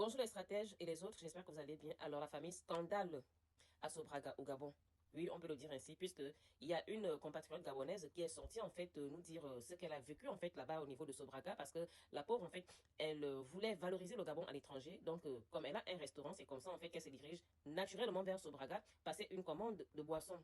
Bonjour les stratèges et les autres, j'espère que vous allez bien. Alors la famille, scandale à Sobraga au Gabon. Oui, on peut le dire ainsi, puisque il y a une compatriote gabonaise qui est sortie en fait nous dire ce qu'elle a vécu en fait là-bas au niveau de Sobraga, parce que la pauvre en fait, elle voulait valoriser le Gabon à l'étranger. Donc comme elle a un restaurant, c'est comme ça en fait qu'elle se dirige naturellement vers Sobraga, passer une commande de boisson.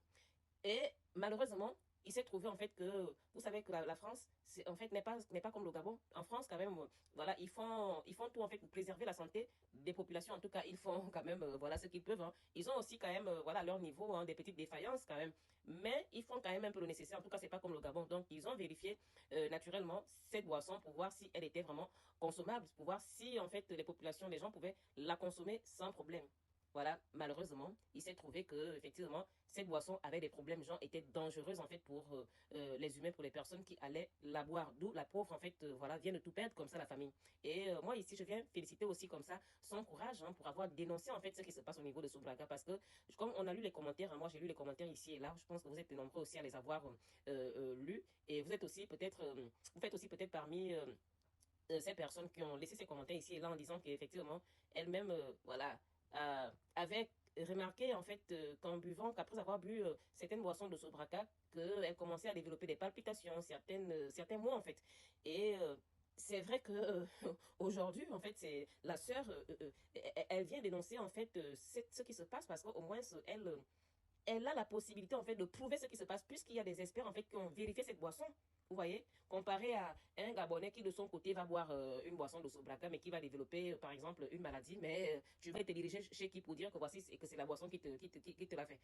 Et malheureusement, il s'est trouvé en fait que, vous savez que la France, en fait, n'est pas comme le Gabon. En France, quand même, voilà, ils font tout en fait pour préserver la santé des populations. En tout cas, ils font quand même, voilà, ce qu'ils peuvent, hein. Ils ont aussi quand même, voilà, leur niveau, hein, des petites défaillances quand même. Mais ils font quand même un peu le nécessaire. En tout cas, c'est pas comme le Gabon. Donc, ils ont vérifié naturellement cette boisson pour voir si elle était vraiment consommable, pour voir si en fait les populations, les gens pouvaient la consommer sans problème. Voilà, malheureusement, il s'est trouvé que effectivement cette boisson avait des problèmes, genre était dangereuse en fait pour les humains, pour les personnes qui allaient la boire. D'où la pauvre en fait, voilà, vient de tout perdre comme ça la famille. Et moi ici, je viens féliciter aussi comme ça son courage, hein, pour avoir dénoncé en fait ce qui se passe au niveau de Sobraga, parce que comme on a lu les commentaires, hein, moi j'ai lu les commentaires ici et là, je pense que vous êtes nombreux aussi à les avoir lus, et vous êtes aussi peut-être, vous faites aussi peut-être parmi ces personnes qui ont laissé ces commentaires ici et là en disant qu'effectivement, elle-même, voilà, avait remarqué en fait qu'en buvant, qu'après avoir bu certaines boissons de Sobraca, qu'elle commençait à développer des palpitations, certains mots en fait. Et c'est vrai que aujourd'hui, en fait, c'est la sœur, elle vient dénoncer en fait ce qui se passe, parce qu'au moins elle a la possibilité en fait de prouver ce qui se passe, puisqu'il y a des experts en fait qui ont vérifié cette boisson. Vous voyez, comparé à un Gabonais qui de son côté va boire une boisson de Sobraca, mais qui va développer par exemple une maladie, mais tu vas te diriger chez qui pour dire que voici que c'est la boisson qui te l'a fait.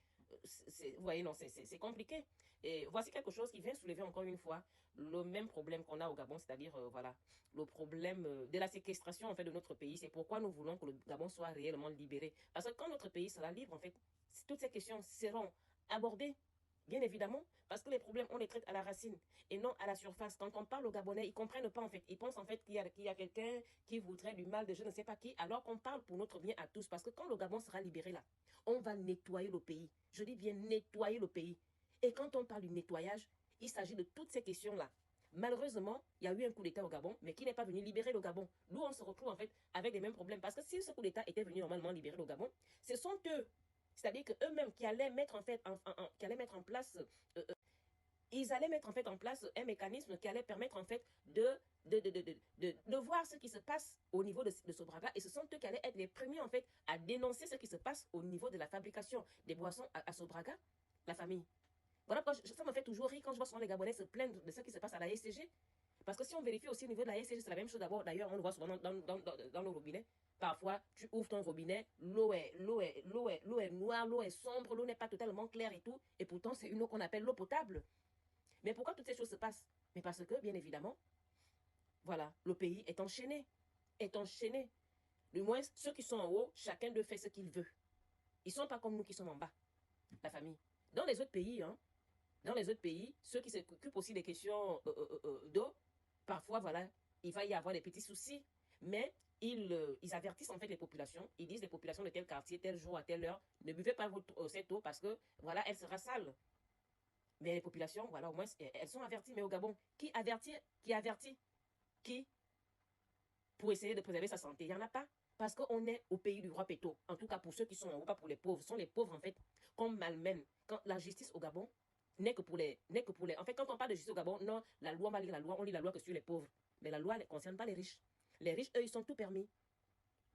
Vous voyez, non, c'est compliqué. Et voici quelque chose qui vient soulever encore une fois le même problème qu'on a au Gabon, c'est-à-dire voilà, le problème de la séquestration en fait de notre pays. C'est pourquoi nous voulons que le Gabon soit réellement libéré, parce que quand notre pays sera libre en fait, toutes ces questions seront abordées, bien évidemment, parce que les problèmes, on les traite à la racine et non à la surface. Quand on parle aux Gabonais, ils ne comprennent pas en fait. Ils pensent en fait qu'il y a quelqu'un qui voudrait du mal de je ne sais pas qui, alors qu'on parle pour notre bien à tous. Parce que quand le Gabon sera libéré là, on va nettoyer le pays. Je dis bien nettoyer le pays. Et quand on parle du nettoyage, il s'agit de toutes ces questions-là. Malheureusement, il y a eu un coup d'État au Gabon, mais qui n'est pas venu libérer le Gabon. Nous, on se retrouve en fait avec les mêmes problèmes. Parce que si ce coup d'État était venu normalement libérer le Gabon, ce sont eux, c'est-à-dire qu'eux-mêmes qui allaient mettre en fait, qui allaient mettre en place, ils allaient mettre en fait en place un mécanisme qui allait permettre en fait de voir ce qui se passe au niveau de Sobraga, et ce sont eux qui allaient être les premiers en fait à dénoncer ce qui se passe au niveau de la fabrication des boissons à Sobraga, la famille. Voilà pourquoi ça me fait toujours rire quand je vois souvent les Gabonais se plaindre de ce qui se passe à la SCG. Parce que si on vérifie aussi au niveau de la SCG, c'est la même chose d'abord. D'ailleurs, on le voit souvent dans le robinet. Parfois, tu ouvres ton robinet, l'eau est noire, l'eau est sombre, l'eau n'est pas totalement claire et tout. Et pourtant, c'est une eau qu'on appelle l'eau potable. Mais pourquoi toutes ces choses se passent? Mais parce que, bien évidemment, voilà, le pays est enchaîné. Est enchaîné. Du moins, ceux qui sont en haut, chacun d'eux fait ce qu'il veut. Ils ne sont pas comme nous qui sommes en bas, la famille. Dans les autres pays, hein, dans les autres pays, ceux qui s'occupent aussi des questions d'eau, parfois, voilà, il va y avoir des petits soucis, mais ils avertissent en fait les populations. Ils disent les populations de tel quartier, tel jour, à telle heure, ne buvez pas cette eau parce que, voilà, elle sera sale. Mais les populations, voilà, au moins, elles sont averties. Mais au Gabon, qui avertit? Qui avertit? Qui? Pour essayer de préserver sa santé. Il n'y en a pas. Parce qu'on est au pays du roi Péto. En tout cas, pour ceux qui sont en haut, pas pour les pauvres. Ce sont les pauvres, en fait, qu'on malmène. Quand la justice au Gabon n'est que pour les. En fait, quand on parle de justice au Gabon, non, la loi, on va lire la loi, on lit la loi que sur les pauvres. Mais la loi ne concerne pas les riches. Les riches, eux, ils sont tout permis.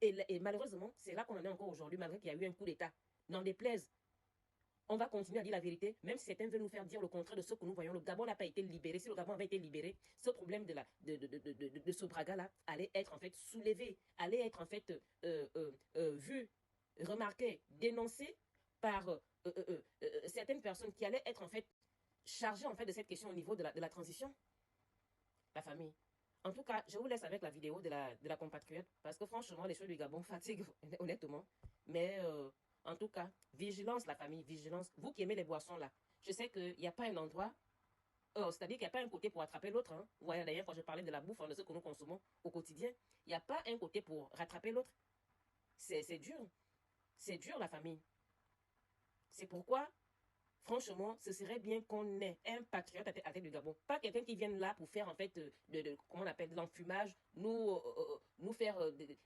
Et malheureusement, c'est là qu'on en est encore aujourd'hui, malgré qu'il y a eu un coup d'État. N'en déplaise, on va continuer à dire la vérité, même si certains veulent nous faire dire le contraire de ce que nous voyons. Le Gabon n'a pas été libéré. Si le Gabon avait été libéré, ce problème de ce braga-là allait être en fait soulevé, allait être en fait vu, remarqué, dénoncé par certaines personnes qui allaient être en fait chargées en fait de cette question au niveau de la transition, la famille. En tout cas, je vous laisse avec la vidéo de la compatriote, parce que franchement, les choses du Gabon fatiguent, honnêtement. Mais en tout cas, vigilance, la famille, vigilance. Vous qui aimez les boissons, là, je sais qu'il n'y a pas un endroit, c'est-à-dire qu'il n'y a pas un côté pour attraper l'autre. Hein. Vous voyez, d'ailleurs, quand je parlais de la bouffe, de ce que nous consommons au quotidien, il n'y a pas un côté pour rattraper l'autre. C'est dur. C'est dur, la famille. C'est pourquoi franchement, ce serait bien qu'on ait un patriote à tête du Gabon. Pas quelqu'un qui vienne là pour faire, en fait, comment on appelle, de l'enfumage, nous faire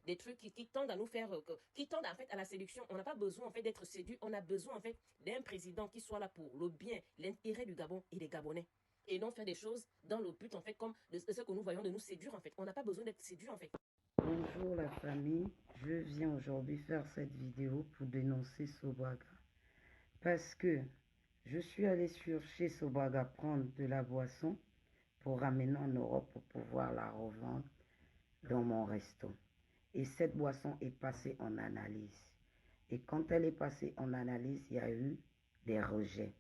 des trucs qui tendent à nous faire, qui tendent, en fait, à la séduction. On n'a pas besoin, en fait, d'être séduit. On a besoin, en fait, d'un président qui soit là pour le bien, l'intérêt du Gabon et des Gabonais. Et non faire des choses dans le but, en fait, comme de ce que nous voyons de nous séduire, en fait. On n'a pas besoin d'être séduit, en fait. Bonjour la famille, je viens aujourd'hui faire cette vidéo pour dénoncer Sobraga. Parce que je suis allé chez Sobraga prendre de la boisson pour ramener en Europe pour pouvoir la revendre dans mon resto. Et cette boisson est passée en analyse. Et quand elle est passée en analyse, il y a eu des rejets.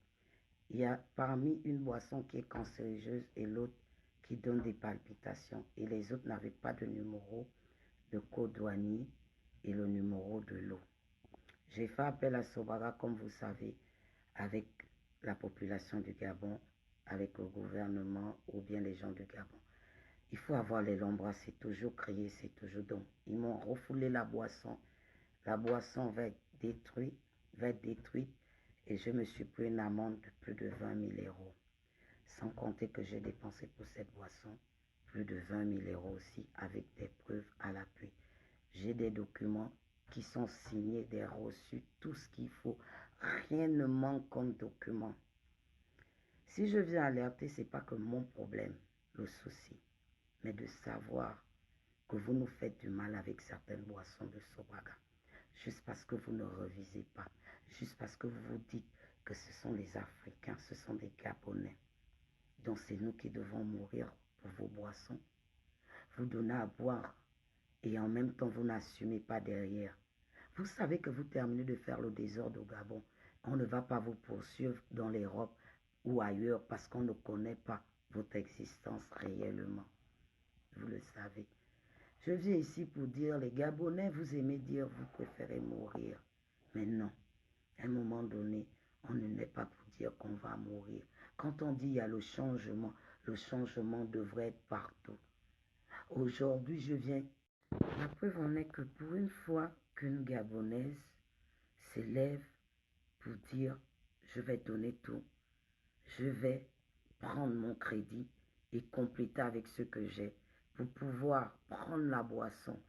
Il y a parmi une boisson qui est cancérigène et l'autre qui donne des palpitations. Et les autres n'avaient pas de numéro de code douanier et le numéro de l'eau. J'ai fait appel à Sobraga, comme vous savez, avec la population du Gabon, avec le gouvernement ou bien les gens du Gabon. Il faut avoir les lombras, c'est toujours crier, c'est toujours donc. Ils m'ont refoulé la boisson. La boisson va être détruite et je me suis pris une amende de plus de 20 000 euros. Sans compter que j'ai dépensé pour cette boisson plus de 20 000 euros aussi avec des preuves à l'appui. J'ai des documents qui sont signés, des reçus, tout ce qu'il faut. Rien ne manque comme document. Si je viens alerter, ce n'est pas que mon problème, le souci, mais de savoir que vous nous faites du mal avec certaines boissons de Sobraga. Juste parce que vous ne revisez pas. Juste parce que vous vous dites que ce sont les Africains, ce sont des Gabonais. Donc c'est nous qui devons mourir pour vos boissons. Vous donnez à boire et en même temps vous n'assumez pas derrière. Vous savez que vous terminez de faire le désordre au Gabon. On ne va pas vous poursuivre dans l'Europe ou ailleurs parce qu'on ne connaît pas votre existence réellement. Vous le savez. Je viens ici pour dire, les Gabonais, vous aimez dire, vous préférez mourir. Mais non, à un moment donné, on ne n'est pas pour dire qu'on va mourir. Quand on dit il y a le changement devrait être partout. Aujourd'hui, je viens. La preuve en est que pour une fois qu'une Gabonaise s'élève pour dire je vais donner tout, je vais prendre mon crédit et compléter avec ce que j'ai pour pouvoir prendre la boisson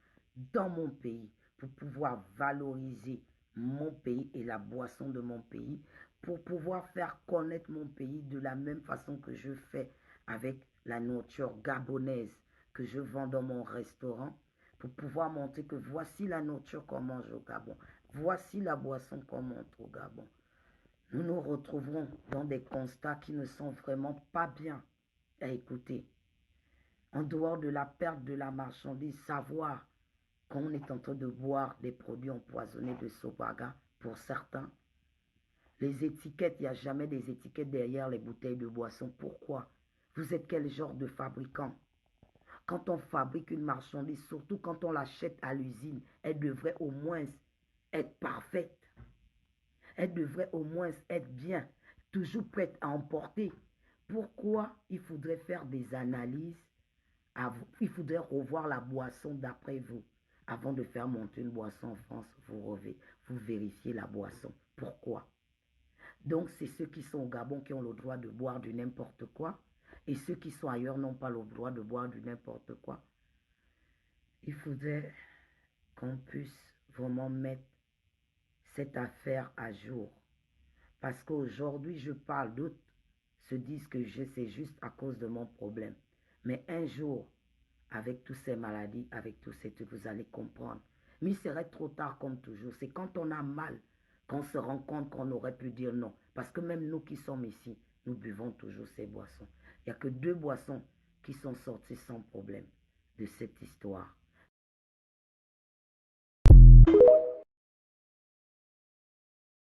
dans mon pays, pour pouvoir valoriser mon pays et la boisson de mon pays, pour pouvoir faire connaître mon pays de la même façon que je fais avec la nourriture gabonaise que je vends dans mon restaurant, pour pouvoir montrer que voici la nourriture qu'on mange au Gabon, voici la boisson qu'on montre au Gabon. Nous nous retrouverons dans des constats qui ne sont vraiment pas bien à écouter. En dehors de la perte de la marchandise, savoir qu'on est en train de boire des produits empoisonnés de Sobraga pour certains. Les étiquettes, il n'y a jamais des étiquettes derrière les bouteilles de boisson. Pourquoi? Vous êtes quel genre de fabricant? Quand on fabrique une marchandise, surtout quand on l'achète à l'usine, elle devrait au moins être parfaite. Elle devrait au moins être bien, toujours prête à emporter. Pourquoi il faudrait faire des analyses? Il faudrait revoir la boisson d'après vous. Avant de faire monter une boisson en France, vous vérifiez la boisson. Pourquoi? Donc, c'est ceux qui sont au Gabon qui ont le droit de boire du n'importe quoi. Et ceux qui sont ailleurs n'ont pas le droit de boire du n'importe quoi. Il faudrait qu'on puisse vraiment mettre cette affaire à jour. Parce qu'aujourd'hui, je parle, d'autres se disent que c'est juste à cause de mon problème. Mais un jour, avec toutes ces maladies, avec tous ces trucs, vous allez comprendre. Mais il serait trop tard comme toujours. C'est quand on a mal qu'on se rend compte qu'on aurait pu dire non. Parce que même nous qui sommes ici, nous buvons toujours ces boissons. Il n'y a que 2 boissons qui sont sorties sans problème de cette histoire.